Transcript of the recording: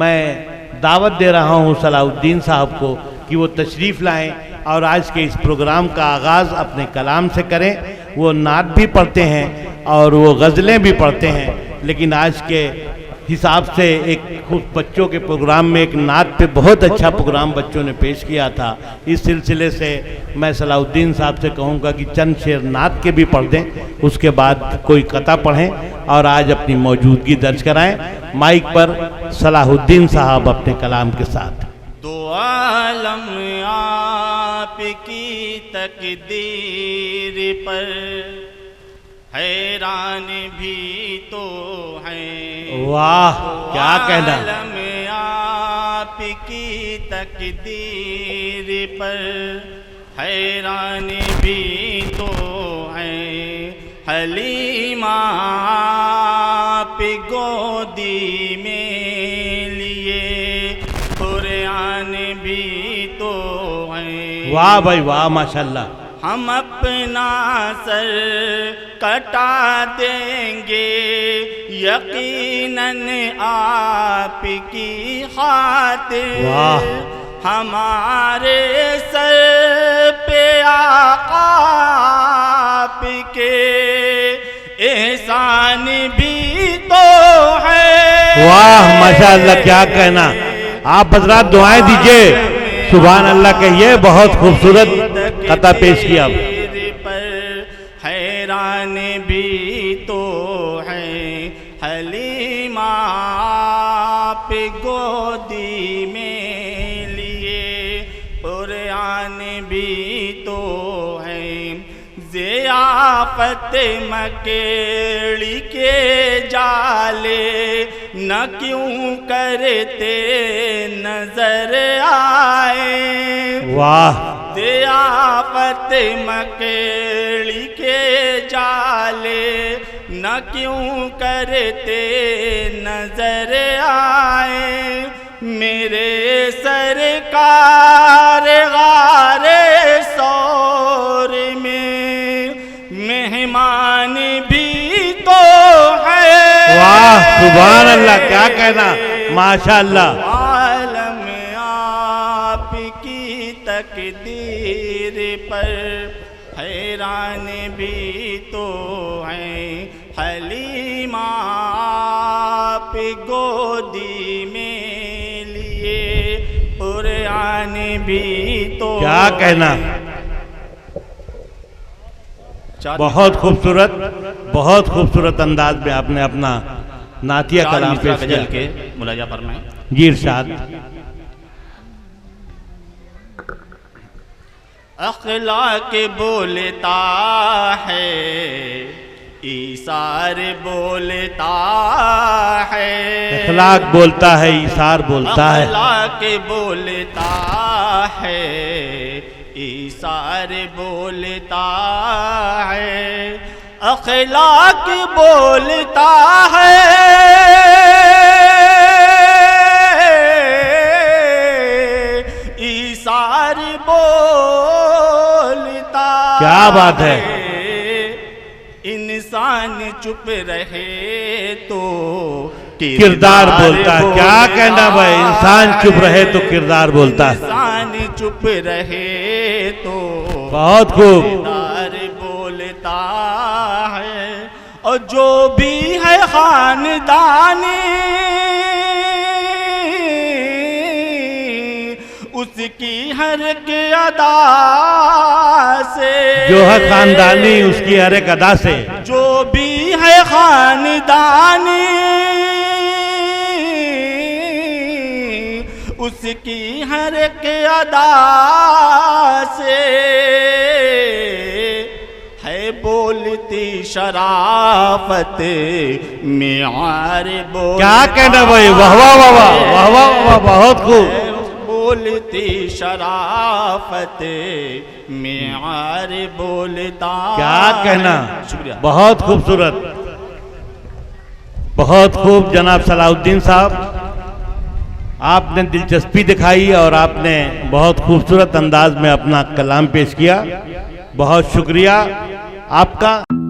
میں دعوت دے رہا ہوں صلاح الدین صاحب کو کہ وہ تشریف لائیں اور آج کے اس پروگرام کا آغاز اپنے کلام سے کریں۔ وہ نعت بھی پڑھتے ہیں اور وہ غزلیں بھی پڑھتے ہیں، لیکن آج کے حساب سے ایک خود بچوں کے پروگرام میں ایک نعت پہ بہت اچھا پروگرام بچوں نے پیش کیا تھا۔ اس سلسلے سے میں صلاح الدین صاحب سے کہوں گا کہ چند شعر نعت کے بھی پڑھ دیں، اس کے بعد کوئی قطع پڑھیں اور آج اپنی موجودگی درج کرائیں۔ مائک پر صلاح الدین صاحب اپنے کلام کے ساتھ۔ دو عالم آپ کی تقدیر پر حیران بھی تو ہیں۔ واہ کیا کہنا! دو عالم آپ کی تقدیر پر حیران بھی تو ہیں۔ حلیم آپ گودی میں لیے قرآن بھی تو ہیں۔ واہ بھائی واہ، ماشاءاللہ۔ ہم اپنا سر کٹا دیں گے یقیناً آپ کی خاطر۔ واہ! ہمارے سر پہ آقا آپ کے احسان بھی تو ہے۔ واہ ماشاءاللہ، کیا کہنا! آپ حضرات دعائیں دیجئے، سبحان اللہ کہیے، بہت خوبصورت قطع پیش کیا۔ پر حیران بھی تو ہیں۔ حلیم آپ گودی میں لیے قرآن بھی تو ہیں۔ ضیافت مکیڑی کے جالے نہ کیوں کرتے نظر آئے۔ واہ! ضیافت مکیڑی کے جالے نہ کیوں کرتے نظر آئے۔ میرے سرکار غار سور میں مہمان بھی تو ہے۔ واہ سبحان اللہ، کیا کہنا! ماشاءاللہ۔ عالم آپ کی تقدیر پر حیران بھی تو ہیں۔ حلیم آپ گودی میں لیے قرآن بھی تو کیا کہنا! بہت خوبصورت، بہت خوبصورت انداز میں آپ نے اپنا نعتیہ کلام پیش کیا۔ کے ملاحظہ فرمائیں۔ جی ارشاد۔ اخلاق بولتا ہے، ایثار بولتا ہے۔ اخلاق بولتا ہے، ایثار بولتا ہے۔ اخلاق بولتا ہے، ایثار بولتا ہے۔ اخلاق بولتا ہے، ایثار بولتا ہے۔ کیا بات ہے! انسان چپ رہے تو کردار بولتا ہے۔ کیا کہنا بھائی! انسان چپ رہے تو کردار بولتا ہے۔ انسان چپ رہے تو بہت خوب۔ کردار بولتا ہے۔ اور جو بھی ہے خاندانی اس کی ہر ایک ادا سے، جو ہے خاندانی اس کی ہر ایک ادا سے، جو بھی ہے خاندانی اس کی ہر ایک ادا سے ہے بولتی شرافت معیار بول۔ کیا کہنا بھائی! واہ واہ واہ واہ واہ واہ، بہت خوب۔ بولتی شرافت معیار بولتا۔ کیا کہنا! شکریہ، بہت خوبصورت، بہت خوب جناب صلاح الدین صاحب، آپ نے دلچسپی دکھائی اور آپ نے بہت خوبصورت انداز میں اپنا کلام پیش کیا۔ بہت شکریہ آپ کا۔